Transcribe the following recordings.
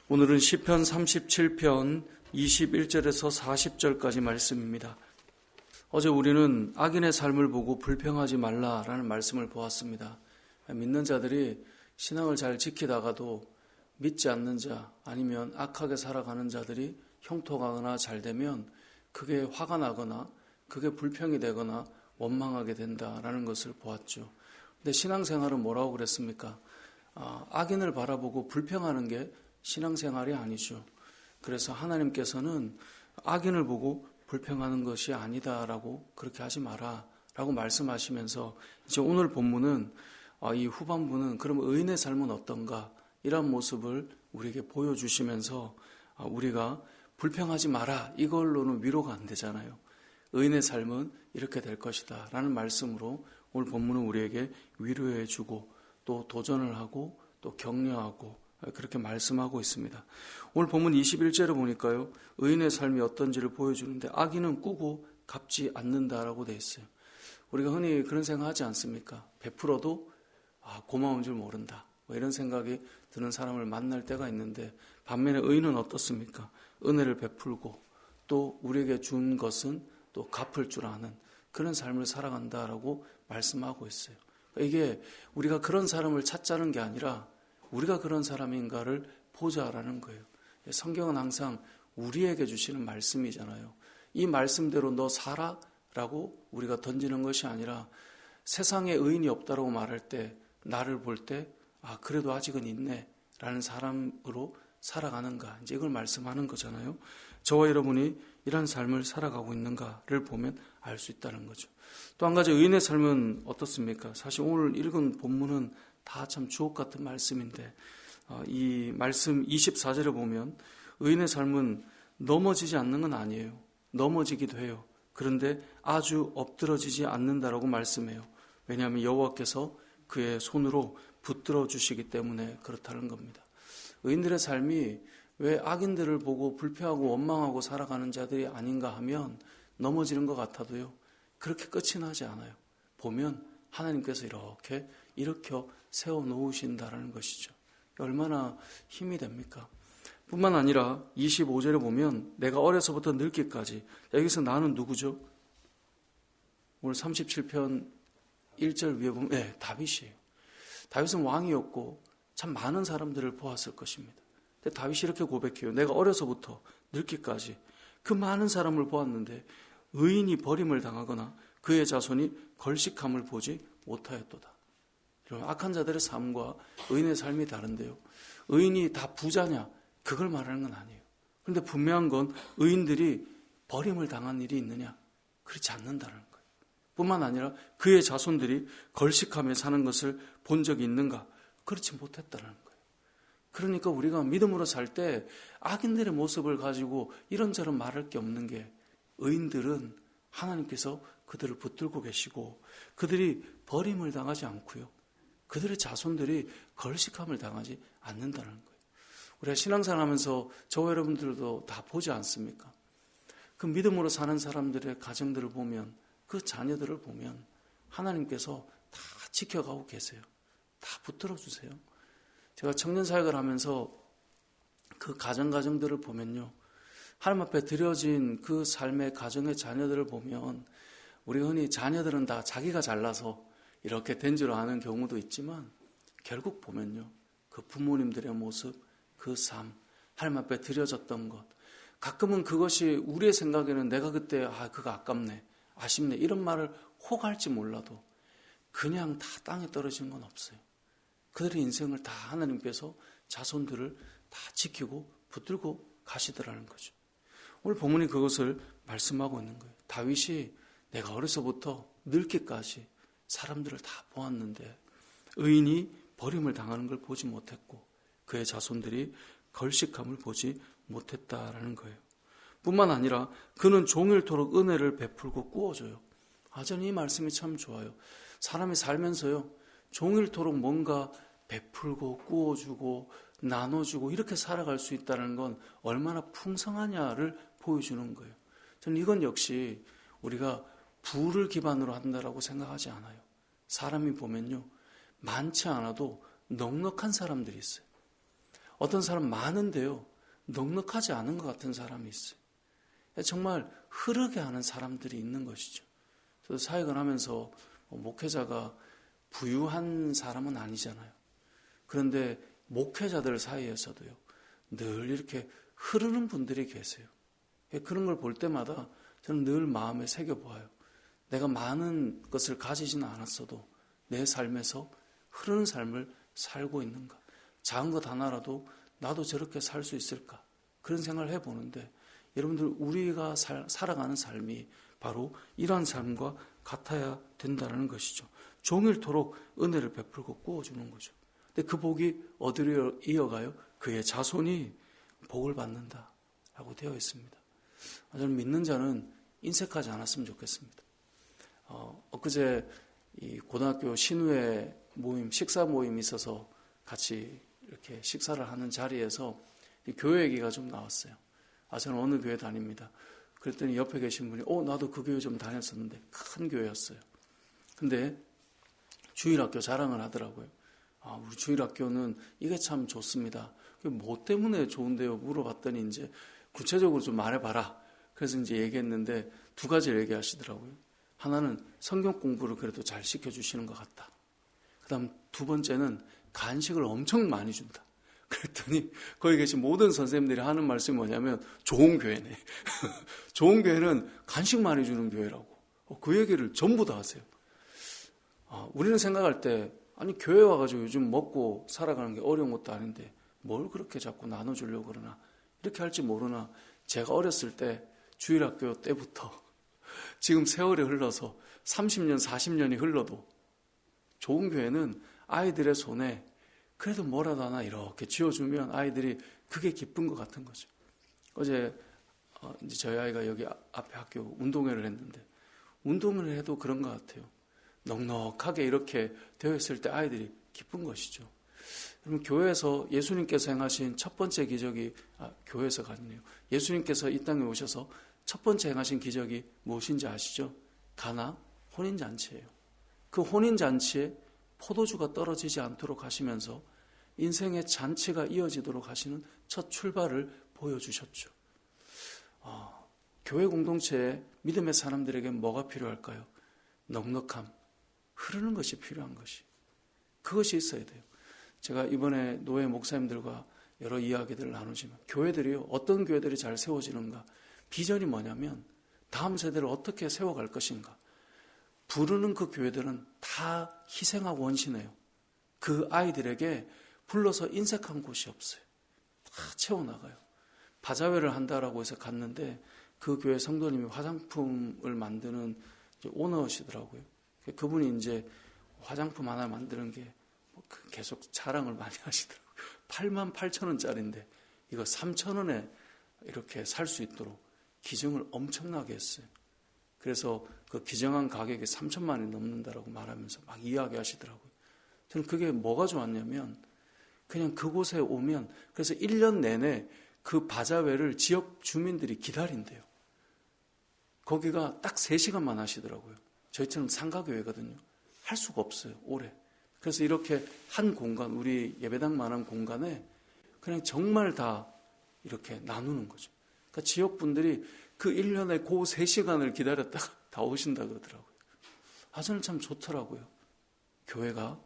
오늘은 시편 37편 21절에서 40절까지 말씀입니다. 어제 우리는 악인의 삶을 보고 불평하지 말라라는 말씀을 보았습니다. 믿는 자들이 신앙을 잘 지키다가도 믿지 않는 자 아니면 악하게 살아가는 자들이 형통하거나 잘 되면 그게 화가 나거나 그게 불평이 되거나 원망하게 된다라는 것을 보았죠. 근데 신앙생활은 뭐라고 그랬습니까? 악인을 바라보고 불평하는 게 신앙생활이 아니죠. 그래서 하나님께서는 악인을 보고 불평하는 것이 아니다라고 그렇게 하지 마라 라고 말씀하시면서 이제 오늘 본문은 이 후반부는 그럼 의인의 삶은 어떤가 이런 모습을 우리에게 보여주시면서 우리가 불평하지 마라 이걸로는 위로가 안 되잖아요. 의인의 삶은 이렇게 될 것이다 라는 말씀으로 오늘 본문은 우리에게 위로해 주고 또 도전을 하고 또 격려하고 그렇게 말씀하고 있습니다. 오늘 본문 21절에 보니까요. 의인의 삶이 어떤지를 보여주는데 악인은 꾸고 갚지 않는다라고 되어 있어요. 우리가 흔히 그런 생각하지 않습니까? 베풀어도 고마운 줄 모른다. 이런 생각이 드는 사람을 만날 때가 있는데 반면에 의인은 어떻습니까? 은혜를 베풀고 또 우리에게 준 것은 또 갚을 줄 아는 그런 삶을 살아간다라고 말씀하고 있어요. 이게 우리가 그런 사람을 찾자는 게 아니라 우리가 그런 사람인가를 보자라는 거예요. 성경은 항상 우리에게 주시는 말씀이잖아요. 이 말씀대로 너 살아? 라고 우리가 던지는 것이 아니라 세상에 의인이 없다고 말할 때 나를 볼 때 그래도 아직은 있네 라는 사람으로 살아가는가 이제 이걸 말씀하는 거잖아요. 저와 여러분이 이런 삶을 살아가고 있는가를 보면 알 수 있다는 거죠. 또 한 가지 의인의 삶은 어떻습니까? 사실 오늘 읽은 본문은 다 참 주옥 같은 말씀인데 이 말씀 24절에 보면 의인의 삶은 넘어지지 않는 건 아니에요. 넘어지기도 해요. 그런데 아주 엎드러지지 않는다라고 말씀해요. 왜냐하면 여호와께서 그의 손으로 붙들어 주시기 때문에 그렇다는 겁니다. 의인들의 삶이 왜 악인들을 보고 불평하고 원망하고 살아가는 자들이 아닌가 하면 넘어지는 것 같아도요. 그렇게 끝이 나지 않아요. 보면 하나님께서 이렇게 일으켜 세워놓으신다라는 것이죠. 얼마나 힘이 됩니까? 뿐만 아니라 25절에 보면 내가 어려서부터 늙기까지 여기서 나는 누구죠? 오늘 37편 1절 위에 보면 다윗이에요. 다윗은 왕이었고 참 많은 사람들을 보았을 것입니다. 근데 다윗이 이렇게 고백해요. 내가 어려서부터 늙기까지 그 많은 사람을 보았는데 의인이 버림을 당하거나 그의 자손이 걸식함을 보지 못하였도다. 악한 자들의 삶과 의인의 삶이 다른데요. 의인이 다 부자냐? 그걸 말하는 건 아니에요. 그런데 분명한 건 의인들이 버림을 당한 일이 있느냐? 그렇지 않는다는 거예요. 뿐만 아니라 그의 자손들이 걸식하며 사는 것을 본 적이 있는가? 그렇지 못했다는 거예요. 그러니까 우리가 믿음으로 살 때 악인들의 모습을 가지고 이런저런 말할 게 없는 게 의인들은 하나님께서 그들을 붙들고 계시고 그들이 버림을 당하지 않고요. 그들의 자손들이 걸식함을 당하지 않는다는 거예요. 우리가 신앙생활 하면서 저와 여러분들도 다 보지 않습니까? 그 믿음으로 사는 사람들의 가정들을 보면 그 자녀들을 보면 하나님께서 다 지켜가고 계세요. 다 붙들어 주세요. 제가 청년사역을 하면서 그 가정들을 보면요. 하나님 앞에 드려진 그 삶의 가정의 자녀들을 보면 우리가 흔히 자녀들은 다 자기가 잘나서 이렇게 된 줄 아는 경우도 있지만 결국 보면요. 그 부모님들의 모습, 그 삶, 하나님 앞에 드려졌던 것 가끔은 그것이 우리의 생각에는 내가 그때 그거 아깝네, 아쉽네 이런 말을 혹할지 몰라도 그냥 다 땅에 떨어진 건 없어요. 그들의 인생을 다 하나님께서 자손들을 다 지키고 붙들고 가시더라는 거죠. 오늘 본문이 그것을 말씀하고 있는 거예요. 다윗이 내가 어려서부터 늙기까지 사람들을 다 보았는데 의인이 버림을 당하는 걸 보지 못했고 그의 자손들이 걸식함을 보지 못했다라는 거예요. 뿐만 아니라 그는 종일토록 은혜를 베풀고 꾸어줘요. 저는 이 말씀이 참 좋아요. 사람이 살면서요. 종일토록 뭔가 베풀고 꾸어주고 나눠주고 이렇게 살아갈 수 있다는 건 얼마나 풍성하냐를 보여주는 거예요. 저는 이건 역시 우리가 부를 기반으로 한다라고 생각하지 않아요. 사람이 보면요. 많지 않아도 넉넉한 사람들이 있어요. 어떤 사람 많은데요, 넉넉하지 않은 것 같은 사람이 있어요. 정말 흐르게 하는 사람들이 있는 것이죠. 저도 사역을 하면서 목회자가 부유한 사람은 아니잖아요. 그런데 목회자들 사이에서도요, 늘 이렇게 흐르는 분들이 계세요. 그런 걸 볼 때마다 저는 늘 마음에 새겨보아요. 내가 많은 것을 가지지는 않았어도 내 삶에서 흐르는 삶을 살고 있는가. 작은 것 하나라도 나도 저렇게 살 수 있을까. 그런 생각을 해보는데, 여러분들 우리가 살아가는 삶이 바로 이러한 삶과 같아야 된다는 것이죠. 종일토록 은혜를 베풀고 구워주는 거죠. 근데 그 복이 어디로 이어가요? 그의 자손이 복을 받는다라고 되어 있습니다. 저는 믿는 자는 인색하지 않았으면 좋겠습니다. 엊그제 이 고등학교 신우회 모임, 식사 모임이 있어서 같이 이렇게 식사를 하는 자리에서 이 교회 얘기가 좀 나왔어요. 저는 어느 교회 다닙니다. 그랬더니 옆에 계신 분이 나도 그 교회 좀 다녔었는데, 큰 교회였어요. 근데 주일학교 자랑을 하더라고요. 우리 주일학교는 이게 참 좋습니다. 뭐 때문에 좋은데요? 물어봤더니 이제 구체적으로 좀 말해봐라. 그래서 이제 얘기했는데 두 가지를 얘기하시더라고요. 하나는 성경 공부를 그래도 잘 시켜주시는 것 같다. 그 다음 두 번째는 간식을 엄청 많이 준다. 그랬더니 거기 계신 모든 선생님들이 하는 말씀이 뭐냐면 좋은 교회네. 좋은 교회는 간식 많이 주는 교회라고. 그 얘기를 전부 다 하세요. 우리는 생각할 때 아니 교회 와가지고 요즘 먹고 살아가는 게 어려운 것도 아닌데 뭘 그렇게 자꾸 나눠주려고 그러나 이렇게 할지 모르나 제가 어렸을 때 주일학교 때부터 지금 세월이 흘러서 30년 40년이 흘러도 좋은 교회는 아이들의 손에 그래도 뭐라도 하나 이렇게 쥐어주면 아이들이 그게 기쁜 것 같은 거죠. 어제 이제 저희 아이가 여기 앞에 학교 운동회를 했는데 운동을 해도 그런 것 같아요. 넉넉하게 이렇게 되어 있을 때 아이들이 기쁜 것이죠. 그럼 교회에서 예수님께서 행하신 첫 번째 기적이 교회에서가 아니네요. 예수님께서 이 땅에 오셔서 첫 번째 행하신 기적이 무엇인지 아시죠? 가나 혼인잔치예요. 그 혼인잔치에 포도주가 떨어지지 않도록 하시면서 인생의 잔치가 이어지도록 하시는 첫 출발을 보여주셨죠. 교회 공동체에 믿음의 사람들에게 뭐가 필요할까요? 넉넉함, 흐르는 것이 필요한 것이. 그것이 있어야 돼요. 제가 이번에 노예 목사님들과 여러 이야기들을 나누지만 교회들이요, 어떤 교회들이 잘 세워지는가? 비전이 뭐냐면 다음 세대를 어떻게 세워갈 것인가? 부르는 그 교회들은 다 희생하고 헌신해요. 그 아이들에게 불러서 인색한 곳이 없어요. 다 채워나가요. 바자회를 한다라고 해서 갔는데 그 교회 성도님이 화장품을 만드는 오너시더라고요. 그분이 이제 화장품 하나 만드는 게 계속 자랑을 많이 하시더라고요. 88,000원짜리인데 이거 3,000원에 이렇게 살 수 있도록 기증을 엄청나게 했어요. 그래서 그 기증한 가격이 3천만 원이 넘는다라고 말하면서 막 이야기하시더라고요. 저는 그게 뭐가 좋았냐면 그냥 그곳에 오면 그래서 1년 내내 그 바자회를 지역 주민들이 기다린대요. 거기가 딱 3시간만 하시더라고요. 저희처럼 상가교회거든요. 할 수가 없어요, 오래. 그래서 이렇게 한 공간, 우리 예배당만한 공간에 그냥 정말 다 이렇게 나누는 거죠. 그러니까 지역분들이 그 1년에 그 3시간을 기다렸다가 다 오신다 그러더라고요. 저는 참 좋더라고요. 교회가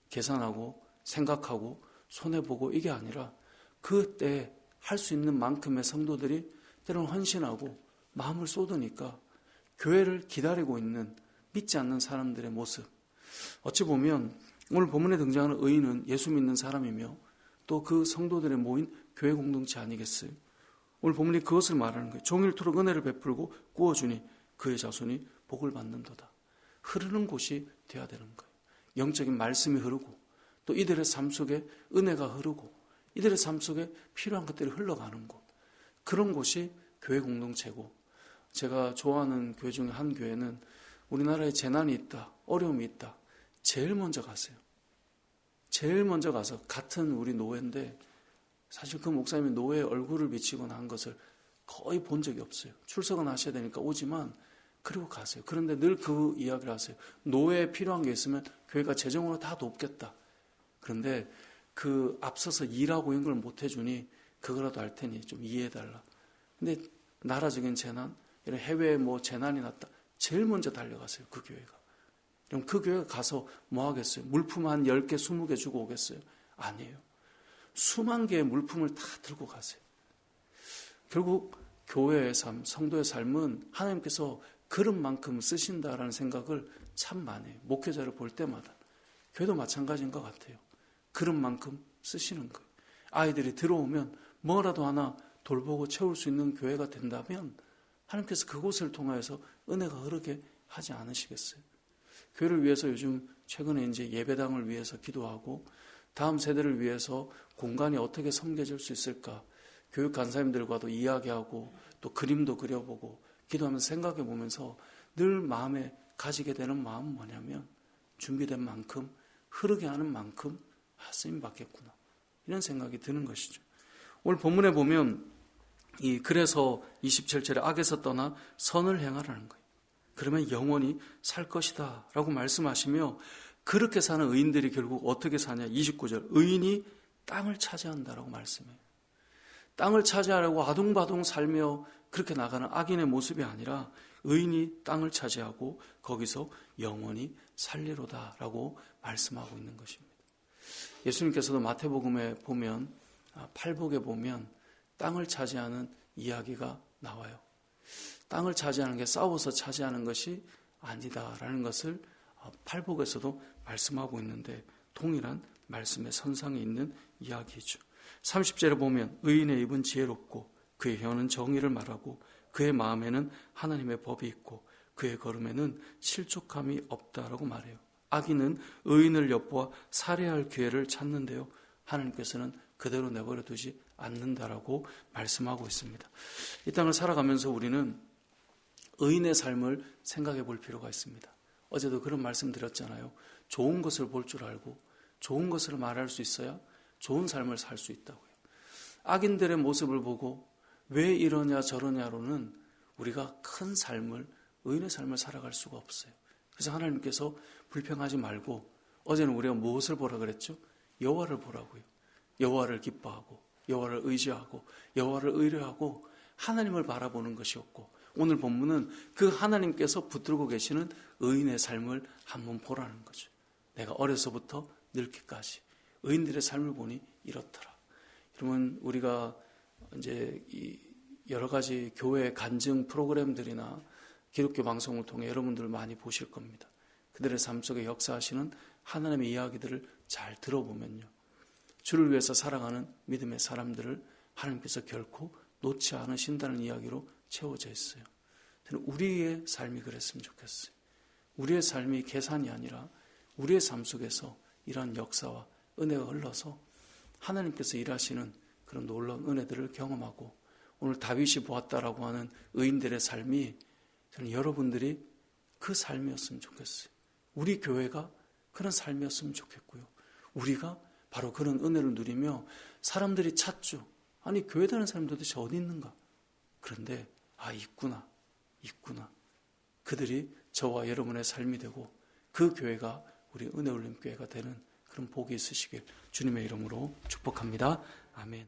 계산하고 생각하고 손해보고 이게 아니라 그때 할 수 있는 만큼의 성도들이 때로는 헌신하고 마음을 쏟으니까 교회를 기다리고 있는 믿지 않는 사람들의 모습. 어찌 보면 오늘 본문에 등장하는 의인은 예수 믿는 사람이며 또 그 성도들의 모인 교회 공동체 아니겠어요? 오늘 본문이 그것을 말하는 거예요. 종일토록 은혜를 베풀고 구워주니 그의 자손이 복을 받는도다. 흐르는 곳이 되어야 되는 거예요. 영적인 말씀이 흐르고 또 이들의 삶 속에 은혜가 흐르고 이들의 삶 속에 필요한 것들이 흘러가는 곳. 그런 곳이 교회 공동체고, 제가 좋아하는 교회 중에 한 교회는 우리나라에 재난이 있다, 어려움이 있다, 제일 먼저 가세요. 제일 먼저 가서 같은 우리 노예인데 사실 그 목사님이 노예의 얼굴을 비치거나 한 것을 거의 본 적이 없어요. 출석은 하셔야 되니까 오지만 그리고 가세요. 그런데 늘 그 이야기를 하세요. 노예에 필요한 게 있으면 교회가 재정으로 다 돕겠다. 그런데 그 앞서서 일하고 이런 걸 못 해주니 그거라도 할 테니 좀 이해해달라. 근데 나라적인 재난, 이런 해외에 뭐 재난이 났다. 제일 먼저 달려가세요. 그 교회가. 그럼 그 교회가 가서 뭐 하겠어요? 물품 한 10개, 20개 주고 오겠어요? 아니에요. 수만 개의 물품을 다 들고 가세요. 결국 교회의 삶, 성도의 삶은 하나님께서 그릇만큼 쓰신다라는 생각을 참 많이 해요. 목회자를 볼 때마다. 교회도 마찬가지인 것 같아요. 그릇만큼 쓰시는 거예요. 아이들이 들어오면 뭐라도 하나 돌보고 채울 수 있는 교회가 된다면 하나님께서 그곳을 통하여서 은혜가 흐르게 하지 않으시겠어요? 교회를 위해서 요즘 최근에 이제 예배당을 위해서 기도하고 다음 세대를 위해서 공간이 어떻게 섬겨질 수 있을까? 교육 간사님들과도 이야기하고 또 그림도 그려보고 기도하면서 생각해 보면서 늘 마음에 가지게 되는 마음은 뭐냐면 준비된 만큼 흐르게 하는 만큼 쓰임 받겠구나. 이런 생각이 드는 것이죠. 오늘 본문에 보면 그래서 27절에 악에서 떠나 선을 행하라는 거예요. 그러면 영원히 살 것이다 라고 말씀하시며 그렇게 사는 의인들이 결국 어떻게 사냐. 29절 의인이 땅을 차지한다라고 말씀해요. 땅을 차지하려고 아둥바둥 살며 그렇게 나가는 악인의 모습이 아니라 의인이 땅을 차지하고 거기서 영원히 살리로다 라고 말씀하고 있는 것입니다. 예수님께서도 마태복음에 보면 팔복에 보면 땅을 차지하는 이야기가 나와요. 땅을 차지하는 게 싸워서 차지하는 것이 아니다라는 것을 팔복에서도 말씀하고 있는데 동일한 말씀의 선상에 있는 이야기죠. 30절에 보면 의인의 입은 지혜롭고 그의 혀는 정의를 말하고 그의 마음에는 하나님의 법이 있고 그의 걸음에는 실족함이 없다라고 말해요. 악인은 의인을 엿보아 살해할 기회를 찾는데요. 하나님께서는 그대로 내버려 두지 않는다라고 말씀하고 있습니다. 이 땅을 살아가면서 우리는 의인의 삶을 생각해 볼 필요가 있습니다. 어제도 그런 말씀 드렸잖아요. 좋은 것을 볼 줄 알고 좋은 것을 말할 수 있어야 좋은 삶을 살 수 있다고요. 악인들의 모습을 보고 왜 이러냐 저러냐로는 우리가 큰 삶을, 의인의 삶을 살아갈 수가 없어요. 그래서 하나님께서 불평하지 말고 어제는 우리가 무엇을 보라 그랬죠? 여호와를 보라고요. 여호와를 기뻐하고 여호와를 의지하고 여호와를 의뢰하고 하나님을 바라보는 것이었고 오늘 본문은 그 하나님께서 붙들고 계시는 의인의 삶을 한번 보라는 거죠. 내가 어려서부터 늙기까지 의인들의 삶을 보니 이렇더라. 여러분 우리가 이제 여러 가지 교회 간증 프로그램들이나 기독교 방송을 통해 여러분들 많이 보실 겁니다. 그들의 삶 속에 역사하시는 하나님의 이야기들을 잘 들어보면요. 주를 위해서 살아가는 믿음의 사람들을 하나님께서 결코 놓지 않으신다는 이야기로 채워져 있어요. 저는 우리의 삶이 그랬으면 좋겠어요. 우리의 삶이 계산이 아니라 우리의 삶 속에서 이러한 역사와 은혜가 흘러서 하나님께서 일하시는 그런 놀라운 은혜들을 경험하고 오늘 다윗이 보았다라고 하는 의인들의 삶이 저는 여러분들이 그 삶이었으면 좋겠어요. 우리 교회가 그런 삶이었으면 좋겠고요. 우리가 바로 그런 은혜를 누리며 사람들이 찾죠. 아니 교회 다니는 사람 도대체 어디 있는가? 그런데 있구나. 그들이 저와 여러분의 삶이 되고 그 교회가 우리 은혜 올림 교회가 되는 그런 복이 있으시길 주님의 이름으로 축복합니다. 아멘.